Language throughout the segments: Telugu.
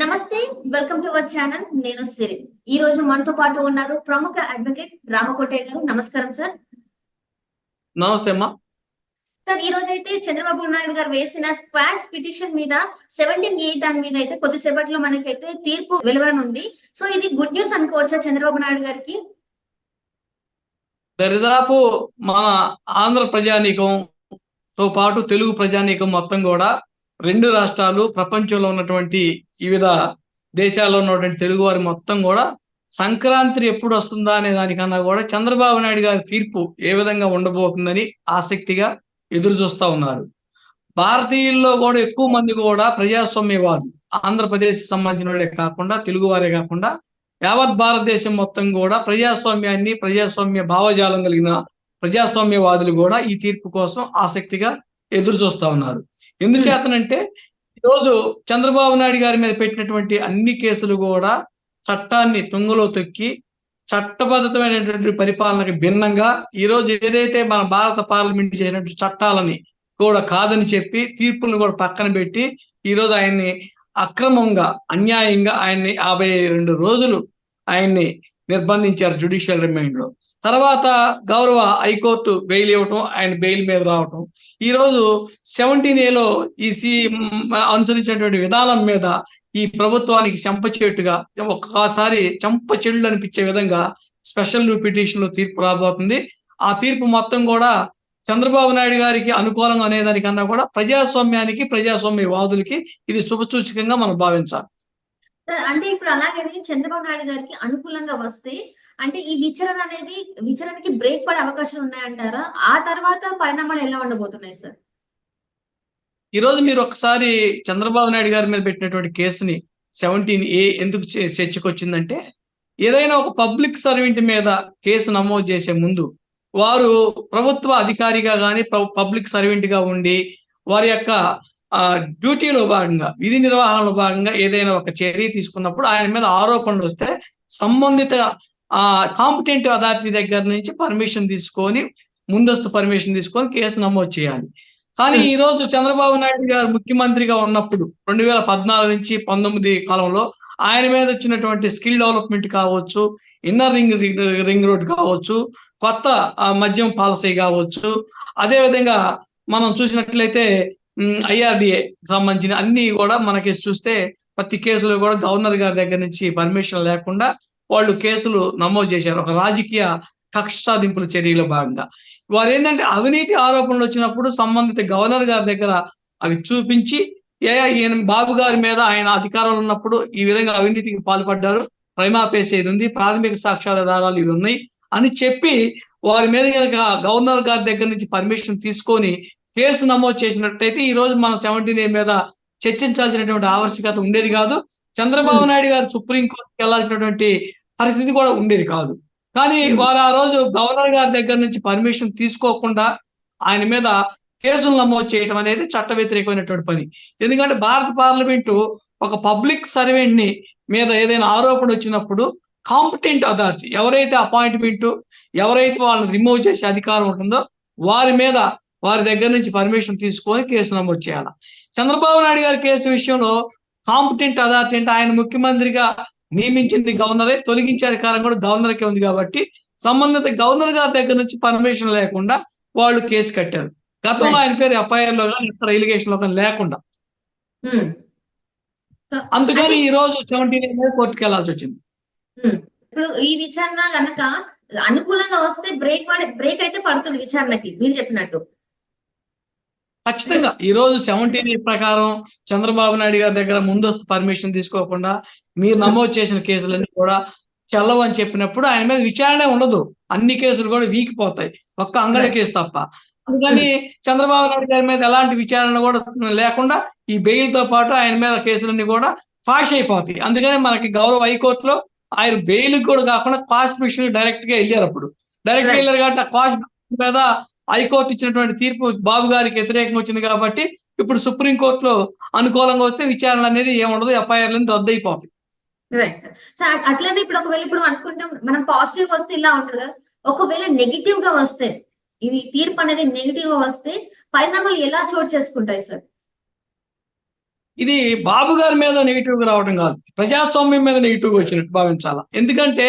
నమస్తే, వెల్కమ్ టు అవర్ ఛానల్. నేను సిరి. ఈ రోజు మనతో పాటు ఉన్నారు ప్రముఖ అడ్వకేట్ రామకోటయ్య గారు. నమస్కారం సార్. నమస్తే అమ్మా. సార్, ఈ రోజు అయితే చంద్రబాబు నాయుడు గారు వేసిన స్క్వాడ్స్ పిటిషన్ మీద 17A దాని మీద అయితే కొద్దిసేపట్లో మనకైతే తీర్పు వెలువరనుంది. సో ఇది గుడ్ న్యూస్ అనుకోవచ్చా చంద్రబాబు నాయుడు గారికి? దరిదాపు మన ఆంధ్ర ప్రజానీకంతో పాటు తెలుగు ప్రజానీకం మొత్తం కూడా రెండు రాష్ట్రాలు, ప్రపంచంలో ఉన్నటువంటి వివిధ దేశాల్లో ఉన్నటువంటి తెలుగు వారి మొత్తం కూడా సంక్రాంతి ఎప్పుడు వస్తుందా అనే దానికన్నా కూడా చంద్రబాబు నాయుడు గారి తీర్పు ఏ విధంగా ఉండబోతుందని ఆసక్తిగా ఎదురు చూస్తా ఉన్నారు. భారతీయుల్లో కూడా ఎక్కువ మంది కూడా ప్రజాస్వామ్యవాదులు, ఆంధ్రప్రదేశ్ సంబంధించిన వాళ్ళే కాకుండా తెలుగు వారే కాకుండా యావత్ భారతదేశం మొత్తం కూడా ప్రజాస్వామ్యాన్ని, ప్రజాస్వామ్య భావజాలం కలిగిన ప్రజాస్వామ్యవాదులు కూడా ఈ తీర్పు కోసం ఆసక్తిగా ఎదురు చూస్తా ఉన్నారు. ఎందుచేతనంటే ఈరోజు చంద్రబాబు నాయుడు గారి మీద పెట్టినటువంటి అన్ని కేసులు కూడా చట్టాన్ని తుంగలో తొక్కి చట్టబద్ధమైనటువంటి పరిపాలనకి భిన్నంగా ఈరోజు ఏదైతే మన భారత పార్లమెంట్ చేసినటువంటి చట్టాలని కూడా కాదని చెప్పి తీర్పులను కూడా పక్కన పెట్టి ఈరోజు ఆయన్ని అక్రమంగా, అన్యాయంగా ఆయన్ని 52 రోజులు ఆయన్ని నిర్బంధించారు జ్యుడిషియల్ రిమాండ్ లో. తర్వాత గౌరవ హైకోర్టు బెయిల్ ఇవ్వటం, ఆయన బెయిల్ మీద రావటం, ఈ రోజు 17Aలో ఈ అనుసరించినటువంటి విధానం మీద ఈ ప్రభుత్వానికి చెంపచేటుగా, ఒక్కసారి చెంపచెళ్ళు అనిపించే విధంగా స్పెషల్ పిటిషన్ లో తీర్పు రాబోతుంది. ఆ తీర్పు మొత్తం కూడా చంద్రబాబు నాయుడు గారికి అనుకూలంగా అనేదానికన్నా కూడా ప్రజాస్వామ్యానికి, ప్రజాస్వామ్యవాదులకి ఇది శుభసూచకంగా మనం భావించాలి. అంటే ఇప్పుడు అలాగని చంద్రబాబు నాయుడు గారికి అనుకూలంగా వస్తే అంటే ఈ విచారణకి బ్రేక్ పడే అవకాశాలు ఉన్నాయంటారా? ఆ తర్వాత పరిణామాలు ఎలా ఉండబోతున్నాయి సార్? ఈ రోజు మీరు ఒకసారి చంద్రబాబు నాయుడు గారి మీద పెట్టినటువంటి కేసుని 17A ఎందుకు చర్చకు వచ్చిందంటే, ఏదైనా ఒక పబ్లిక్ సర్వెంట్ మీద కేసు నమోదు చేసే ముందు వారు ప్రభుత్వ అధికారిగా కానీ, పబ్లిక్ సర్వెంట్ గా ఉండి వారి యొక్క డ్యూటీలో భాగంగా, విధి నిర్వహణలో భాగంగా ఏదైనా ఒక చర్య తీసుకున్నప్పుడు ఆయన మీద ఆరోపణలు వస్తే సంబంధిత కాంపిటెంట్ అథారిటీ దగ్గర నుంచి పర్మిషన్ తీసుకొని, ముందస్తు పర్మిషన్ తీసుకొని కేసు నమోదు చేయాలి. కానీ ఈ రోజు చంద్రబాబు నాయుడు గారు ముఖ్యమంత్రిగా ఉన్నప్పుడు 2014 నుంచి 19 కాలంలో ఆయన మీద వచ్చినటువంటి స్కిల్ డెవలప్మెంట్ కావచ్చు, ఇన్నర్ రింగ్ రోడ్ కావచ్చు, కొత్త మద్యం పాలసీ కావచ్చు, అదే విధంగా మనం చూసినట్లయితే IRDA సంబంధించిన అన్ని కూడా మనకి చూస్తే ప్రతి కేసులో కూడా గవర్నర్ గారి దగ్గర నుంచి పర్మిషన్ లేకుండా వాళ్ళు కేసులు నమోదు చేశారు. ఒక రాజకీయ కక్ష సాధింపుల చర్యలో భాగంగా వారు ఏంటంటే అవినీతి ఆరోపణలు వచ్చినప్పుడు సంబంధిత గవర్నర్ గారి దగ్గర అవి చూపించి, ఈయన బాబు గారి మీద ఆయన అధికారంలో ఉన్నప్పుడు ఈ విధంగా అవినీతికి పాల్పడ్డారు, ప్రైమా ఫేసి ఇది ఉంది, ప్రాథమిక సాక్ష్యాధారాలు ఇవి ఉన్నాయి అని చెప్పి వారి మీద కనుక గవర్నర్ గారి దగ్గర నుంచి పర్మిషన్ తీసుకొని కేసు నమోదు చేసినట్టయితే ఈ రోజు మనం 17A మీద చర్చించాల్సినటువంటి ఆవశ్యకత ఉండేది కాదు. చంద్రబాబు నాయుడు గారు సుప్రీంకోర్టుకి వెళ్లాల్సినటువంటి పరిస్థితి కూడా ఉండేది కాదు. కానీ వారు ఆ రోజు గవర్నర్ గారి దగ్గర నుంచి పర్మిషన్ తీసుకోకుండా ఆయన మీద కేసులు నమోదు చేయడం అనేది చట్ట వ్యతిరేకమైనటువంటి పని. ఎందుకంటే భారత పార్లమెంటు ఒక పబ్లిక్ సర్వెంట్ ని మీద ఏదైనా ఆరోపణ వచ్చినప్పుడు కాంపిటెంట్ అథారిటీ ఎవరైతే అపాయింట్మెంట్, ఎవరైతే వాళ్ళని రిమూవ్ చేసే అధికారం ఉంటుందో వారి దగ్గర నుంచి పర్మిషన్ తీసుకొని కేసు నమోదు చేయాలి. చంద్రబాబు నాయుడు గారి కేసు విషయంలో కాంపిటెంట్ అథారిటీ అంటే ఆయన ముఖ్యమంత్రిగా నియమించింది గవర్నరే, తొలగించే అధికారం కూడా గవర్నర్కే ఉంది కాబట్టి సంబంధిత గవర్నర్ గారి దగ్గర నుంచి పర్మిషన్ లేకుండా వాళ్ళు కేసు కట్టారు. గతంలో ఆయన పేరు FIR లో కానీ ఇతర ఎలిగేషన్ లో కానీ లేకుండా. అందుకని ఈ రోజు 17A కోర్టుకు వెళ్లాల్సి వచ్చింది. ఇప్పుడు ఈ విచారణ కనుక అనుకూలంగా వస్తే బ్రేక్ అయితే పడుతుంది విచారణకి మీరు చెప్పినట్టు. ఖచ్చితంగా ఈ రోజు 17A ప్రకారం చంద్రబాబు నాయుడు గారి దగ్గర ముందస్తు పర్మిషన్ తీసుకోకుండా మీరు నమోదు చేసిన కేసులన్నీ కూడా చెల్లవు అని చెప్పినప్పుడు ఆయన మీద విచారణే ఉండదు, అన్ని కేసులు కూడా వీకిపోతాయి, ఒక్క అంగడి కేసు తప్ప. అందుకని చంద్రబాబు నాయుడు గారి మీద ఎలాంటి విచారణ కూడా లేకుండా ఈ బెయిల్ తో పాటు ఆయన మీద కేసులన్నీ కూడా ఫాష్ అయిపోతాయి. అందుకని మనకి గౌరవ హైకోర్టులో ఆయన బెయిల్ కూడా కాకుండా కాస్ట్ పిటిషన్ డైరెక్ట్ గా వెళ్ళారు. అప్పుడు డైరెక్ట్ గా వెళ్ళారు కాబట్టి ఆ కాస్ట్ మీద హైకోర్టు ఇచ్చినటువంటి తీర్పు బాబు గారికి వ్యతిరేకంగా వచ్చింది కాబట్టి ఇప్పుడు సుప్రీంకోర్టులో అనుకూలంగా వస్తే విచారణ అనేది ఏముండదు, FIRలను రద్దు అయిపోతాయి. అట్లనే ఇప్పుడు అనుకుంటాం మనం పాజిటివ్ వస్తే ఇలా ఉంటుంది కదా, ఒకవేళ నెగిటివ్ గా వస్తే ఇది తీర్పు అనేది నెగిటివ్ గా వస్తే పరిణామాలు ఎలా చోటు చేసుకుంటాయి సార్? ఇది బాబు గారి మీద నెగిటివ్ గా రావడం కాదు, ప్రజాస్వామ్యం మీద నెగిటివ్ గా వచ్చినట్టు భావించాలా. ఎందుకంటే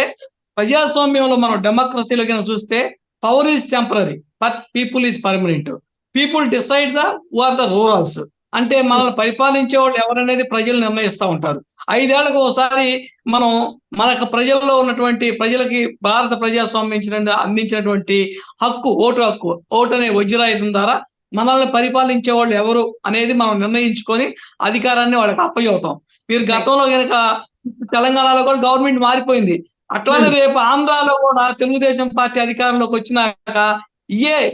ప్రజాస్వామ్యంలో మనం డెమోక్రసీలో కనుక చూస్తే power is temporary but people is permanent. People decide the who are the rulers. అంటే మనల్ని పరిపాలించే వాళ్ళు ఎవరనేది ప్రజలు నిర్ణయిస్తూ ఉంటారు. 5 ఏళ్లకు ఒకసారి మనం మనకు ప్రజల్లో ఉన్నటువంటి ప్రజలకి భారత ప్రజాస్వామ్యం అందించినటువంటి హక్కు, ఓటు హక్కు, ఓటు అనే వజ్రాయుధం ద్వారా మనల్ని పరిపాలించే వాళ్ళు ఎవరు అనేది మనం నిర్ణయించుకొని అధికారాన్ని వాళ్ళకి అప్పచెబుతాం. మీరు గతంలో కనుక తెలంగాణలో కూడా గవర్నమెంట్ మారిపోయింది. అట్లానే రేపు ఆంధ్రాలో కూడా తెలుగుదేశం పార్టీ అధికారంలోకి వచ్చినాక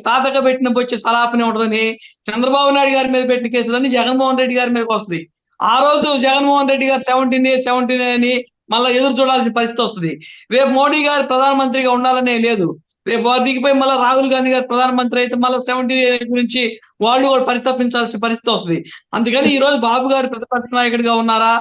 తాతగా పెట్టిన బొచ్చి తలాపనే ఉంటుందని చంద్రబాబు నాయుడు గారి మీద పెట్టిన కేసులన్నీ జగన్మోహన్ రెడ్డి గారి మీదకి వస్తుంది. ఆ రోజు జగన్మోహన్ రెడ్డి గారు 17 అని మళ్ళీ ఎదురు చూడాల్సిన పరిస్థితి వస్తుంది. రేపు మోడీ గారు ప్రధానమంత్రిగా ఉండాలనే లేదు. రేపు దిగిపోయి మళ్ళీ రాహుల్ గాంధీ గారు ప్రధానమంత్రి అయితే మళ్ళీ 17 గురించి వాళ్ళు కూడా పరితపించాల్సిన పరిస్థితి వస్తుంది. అందుకని ఈ రోజు బాబు గారు ప్రతిపక్ష నాయకుడిగా ఉన్నారా,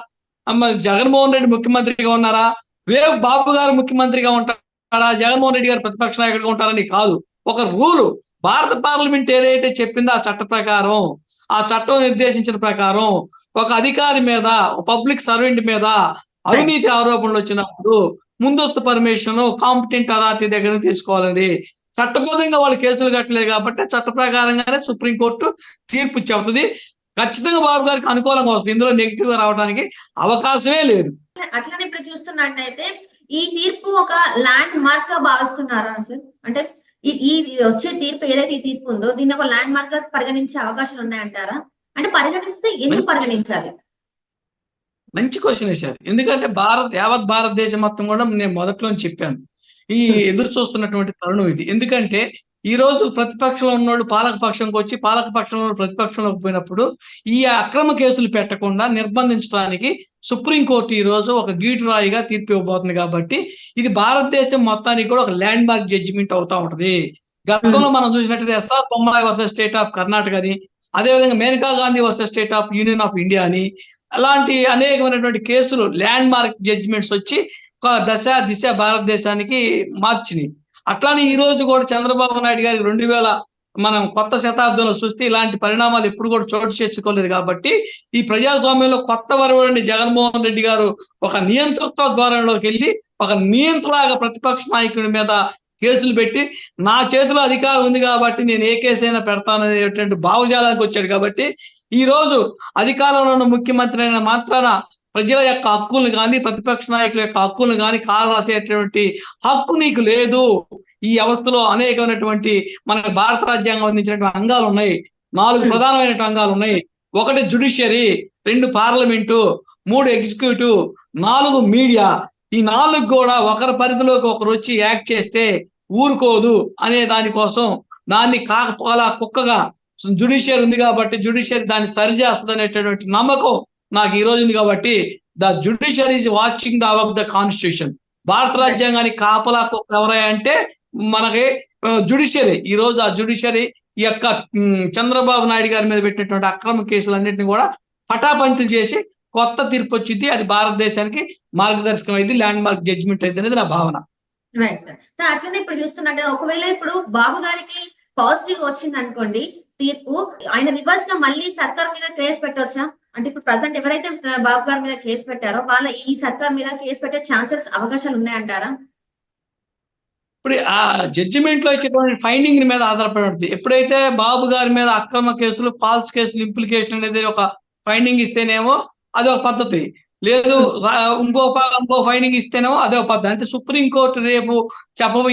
జగన్మోహన్ రెడ్డి ముఖ్యమంత్రిగా ఉన్నారా, రేపు బాబు గారు ముఖ్యమంత్రిగా ఉంటారా, జగన్మోహన్ రెడ్డి గారు ప్రతిపక్ష నాయకుడిగా ఉంటారని కాదు. ఒక రూలు భారత పార్లమెంట్ ఏదైతే చెప్పిందో ఆ చట్ట ప్రకారం, ఆ చట్టం నిర్దేశించిన ప్రకారం ఒక అధికారి మీద, ఒక పబ్లిక్ సర్వెంట్ మీద అవినీతి ఆరోపణలు వచ్చినప్పుడు ముందస్తు పర్మిషన్ కాంపిటెంట్ అథారిటీ దగ్గర తీసుకోవాలని చట్టబద్ధంగా వాళ్ళు కేసులు కట్టలేదు కాబట్టి చట్ట ప్రకారంగానే సుప్రీంకోర్టు తీర్పు చెబుతుంది. ఖచ్చితంగా బాబు గారికి అనుకూలంగా వస్తుంది. ఇందులో నెగిటివ్ గా రావడానికి అవకాశమే లేదు. అట్లనే ఇప్పుడు చూస్తున్నట్టయితే ఈ తీర్పు ఒక ల్యాండ్ మార్క్ గా భావిస్తున్నారా సార్? అంటే ఈ వచ్చే తీర్పు ఏదైతే ఈ తీర్పు ఉందో దీన్ని ఒక ల్యాండ్ మార్క్ గా పరిగణించే అవకాశాలు ఉన్నాయంటారా? అంటే పరిగణిస్తే ఎందుకు పరిగణించాలి? మంచి క్వశ్చన్ వేశారు. ఎందుకంటే యావత్ భారతదేశం మొత్తం కూడా నేను మొదట్లో చెప్పాను, ఈ ఎదురు చూస్తున్నటువంటి తరుణం ఇది. ఎందుకంటే ఈ రోజు ప్రతిపక్షంలో ఉన్నోళ్ళు పాలక పక్షంకి వచ్చి, పాలక పక్షంలో ప్రతిపక్షంలోకి పోయినప్పుడు ఈ అక్రమ కేసులు పెట్టకుండా నిర్బంధించడానికి సుప్రీంకోర్టు ఈ రోజు ఒక గీటు రాయిగా తీర్పు ఇవ్వబోతుంది. కాబట్టి ఇది భారతదేశం మొత్తానికి కూడా ఒక ల్యాండ్ మార్క్ జడ్జిమెంట్ అవుతా ఉంటది. గతంలో మనం చూసినట్టయితే SR Bommai versus state of Karnataka అని, అదేవిధంగా Maneka Gandhi versus state of union of India అని, అలాంటి అనేకమైనటువంటి కేసులు ల్యాండ్ మార్క్ జడ్జిమెంట్స్ వచ్చి ఒక దిశ భారతదేశానికి మార్చినాయి. అట్లానే ఈ రోజు కూడా చంద్రబాబు నాయుడు గారికి 2000 మనం కొత్త శతాబ్దంలో చూస్తే ఇలాంటి పరిణామాలు ఎప్పుడు కూడా చోటు చేసుకోలేదు. కాబట్టి ఈ ప్రజాస్వామ్యంలో కొత్త వరవడిని జగన్మోహన్ రెడ్డి గారు ఒక నియంతృత్వ ద్వారంలోకి వెళ్ళి ఒక నియంత్రణగా ప్రతిపక్ష నాయకుడి మీద కేసులు పెట్టి నా చేతిలో అధికారం ఉంది కాబట్టి నేను ఏ కేసైనా పెడతాననేటువంటి భావజాలానికి వచ్చాడు. కాబట్టి ఈ రోజు అధికారంలో ఉన్న ముఖ్యమంత్రి అయిన మాత్రాన ప్రజల యొక్క హక్కులను కానీ, ప్రతిపక్ష నాయకుల యొక్క హక్కులను కానీ కాలరాసేటువంటి హక్కు నీకు లేదు. ఈ వ్యవస్థలో అనేకమైనటువంటి మన భారత రాజ్యాంగం అందించినటువంటి అంగాలు ఉన్నాయి. 4 ప్రధానమైనటువంటి అంగాలు ఉన్నాయి. 1 జుడిషియరీ, 2 పార్లమెంటు, 3 ఎగ్జిక్యూటివ్, 4 మీడియా. ఈ 4 కూడా ఒకరి పరిధిలోకి ఒకరు వచ్చి యాక్ట్ చేస్తే ఊరుకోదు అనే దానికోసం దాన్ని కాకపోలా కుక్కగా జుడిషియరీ ఉంది కాబట్టి జుడిషియరీ దాన్ని సరిచేస్తుంది అనేటటువంటి నమ్మకం నాకు ఈ రోజు ఉంది. కాబట్టి the judiciary is watching the our the constitution. భారత రాజ్యాంగానికి కాపలా కుక్క ఎవరై అంటే మనకి జుడిషియరీ. ఈ రోజు ఆ జుడిషియరీ ఈ యొక్క చంద్రబాబు నాయుడు గారి మీద పెట్టినటువంటి అక్రమ కేసులన్నింటినీ కూడా పటాపంచలు చేసి కొత్త తీర్పు వచ్చింది. అది భారతదేశానికి మార్గదర్శకం అయింది, ల్యాండ్ మార్క్ జడ్జిమెంట్ అయింది అనేది నా భావన. Right sir. సార్ అట్లనే ఇప్పుడు చూస్తున్నట్టు ఒకవేళ ఇప్పుడు బాబు గారికి పాజిటివ్ వచ్చింది అనుకోండి తీర్పు, ఆయన రివర్స్ గా మళ్ళీ సర్కార్ మీద కేసు పెట్టవచ్చా? అంటే ఇప్పుడు ప్రజెంట్ ఎవరైతే బాబు గారి మీద కేసు పెట్టారో వాళ్ళ ఈ సర్కార్ మీద కేసు పెట్టే ఛాన్సెస్, అవకాశాలు ఉన్నాయంటారా? ఇప్పుడు ఆ జడ్జిమెంట్ లో ఇచ్చేటువంటి ఫైండింగ్ మీద ఆధారపడి ఉంటుంది. ఎప్పుడైతే బాబు గారి మీద అక్రమ కేసులు, ఫాల్స్ కేసులు ఇంప్లికేషన్ అనేది ఒక ఫైండింగ్ ఇస్తేనేమో అది ఒక పద్ధతి, లేదు ఇంకో ఫైండింగ్ ఇస్తేనేమో అదే ఒక పద్ధతి. అంటే సుప్రీంకోర్టు రేపు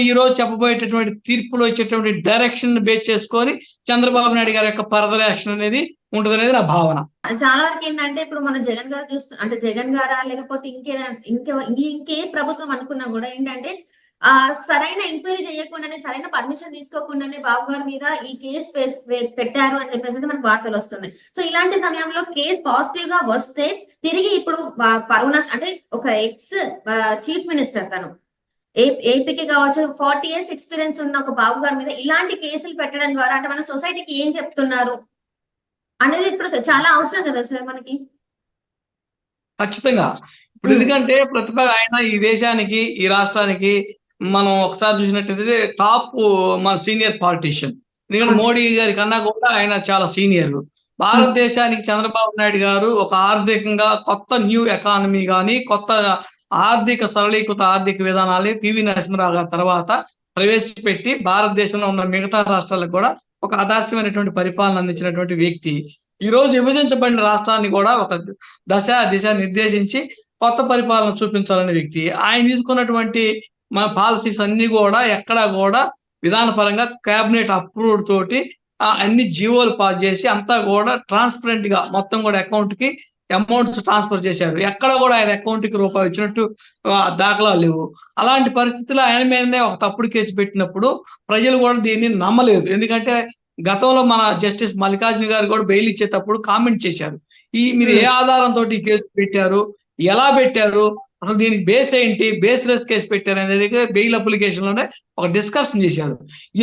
ఈ రోజు చెప్పబోయేటటువంటి తీర్పులో ఇచ్చేటువంటి డైరెక్షన్ బేస్ చేసుకొని చంద్రబాబు నాయుడు గారి యొక్క ఫర్దర్ యాక్షన్ అనేది ఉంటుంది అనేది నా భావన. చాలా వరకు ఏంటంటే ఇప్పుడు మన జగన్ గారు అంటే జగన్ గారా లేకపోతే ఇంకే ప్రభుత్వం అనుకున్నా కూడా ఏంటంటే సరైన ఎంక్వైరీ చేయకుండానే, సరైన పర్మిషన్ తీసుకోకుండానే బాబు గారి మీద ఈ కేసు పెట్టారు అని చెప్పేసి మనకు వార్తలు వస్తున్నాయి. సో ఇలాంటి సమయంలో కేసు పాజిటివ్ గా వస్తే తిరిగి ఇప్పుడు పరువున అంటే ఒక ఎక్స్ చీఫ్ మినిస్టర్ తను ఏపీకి కావచ్చు 40 years ఎక్స్పీరియన్స్ ఉన్న ఒక బాబు గారి మీద ఇలాంటి కేసులు పెట్టడం ద్వారా అంటే మన సొసైటీకి ఏం చెప్తున్నారు అనేది ఇప్పుడు చాలా అవసరం కదా సార్ మనకి. ఖచ్చితంగా. ఇప్పుడు ఎందుకంటే ఆయన ఈ దేశానికి, ఈ రాష్ట్రానికి మనం ఒకసారి చూసినట్టయితే టాప్ మన సీనియర్ పాలిటీషియన్. ఎందుకంటే మోడీ గారి కన్నా కూడా ఆయన చాలా సీనియర్. భారతదేశానికి చంద్రబాబు నాయుడు గారు ఒక ఆర్థికంగా కొత్త న్యూ ఎకానమీ కానీ కొత్త ఆర్థిక సరళీకృత ఆర్థిక విధానాలు పివి నరసింహరావు గారి తర్వాత ప్రవేశపెట్టి భారతదేశంలో ఉన్న మిగతా రాష్ట్రాలకు కూడా ఒక ఆదర్శమైనటువంటి పరిపాలన అందించినటువంటి వ్యక్తి. ఈ రోజు విభజించబడిన రాష్ట్రాన్ని కూడా ఒక దిశ నిర్దేశించి కొత్త పరిపాలన చూపించాలనే వ్యక్తి. ఆయన తీసుకున్నటువంటి మన పాలసీస్ అన్ని కూడా ఎక్కడా కూడా విధానపరంగా కేబినెట్ అప్రూవ్డ్ తోటి అన్ని జీవోలు పాస్ చేసి అంతా కూడా ట్రాన్స్పరెంట్ గా మొత్తం కూడా అకౌంట్ కి అమౌంట్స్ ట్రాన్స్ఫర్ చేశారు. ఎక్కడ కూడా ఆయన అకౌంట్ కి రూపాయి వచ్చినట్టు దాఖలాలు లేవు. అలాంటి పరిస్థితుల్లో ఆయన మీదనే ఒక తప్పుడు కేసు పెట్టినప్పుడు ప్రజలు కూడా దీన్ని నమ్మలేదు. ఎందుకంటే గతంలో మన జస్టిస్ మల్లికార్జున గారు కూడా బెయిల్ ఇచ్చేటప్పుడు కామెంట్ చేశారు, మీరు ఏ ఆధారంతో ఈ కేసు పెట్టారు, ఎలా పెట్టారు, అసలు దీనికి బేస్ ఏంటి, బేస్లెస్ కేసు పెట్టారు అనేది బెయిల్ అప్లికేషన్ లోనే ఒక డిస్కషన్ చేశారు.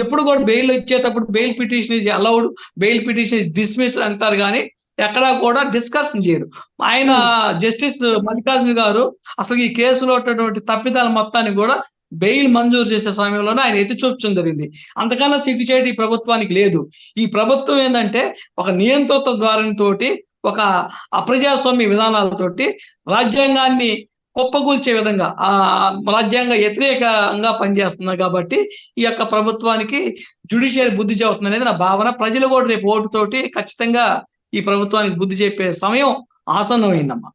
ఎప్పుడు కూడా బెయిల్ ఇచ్చేటప్పుడు bail petition is allowed, bail petition is dismiss అంటారు, కానీ ఎక్కడా కూడా డిస్కషన్ చేయరు. ఆయన జస్టిస్ మల్లికార్జున గారు అసలు ఈ కేసులో ఉన్నటువంటి తప్పిదాల మొత్తాన్ని కూడా బెయిల్ మంజూరు చేసే సమయంలోనే ఆయన ఎత్తి చూపడం జరిగింది. అంతకన్నా సిగ్గుచేటు ఈ ప్రభుత్వానికి లేదు. ఈ ప్రభుత్వం ఏంటంటే ఒక నియంత్రిత ధోరణితో ఒక అప్రజాస్వామ్య విధానాలతోటి రాజ్యాంగాన్ని కుప్పగూల్చే విధంగా రాజ్యాంగ వ్యతిరేకంగా పనిచేస్తున్నారు. కాబట్టి ఈ యొక్క ప్రభుత్వానికి జ్యుడిషియరీ బుద్ధి చెబుతుంది అనేది నా భావన. ప్రజలు కూడా రేపు ఓటుతోటి ఖచ్చితంగా ఈ ప్రభుత్వానికి బుద్ధి చెప్పే సమయం ఆసన్నమైందమ్మా.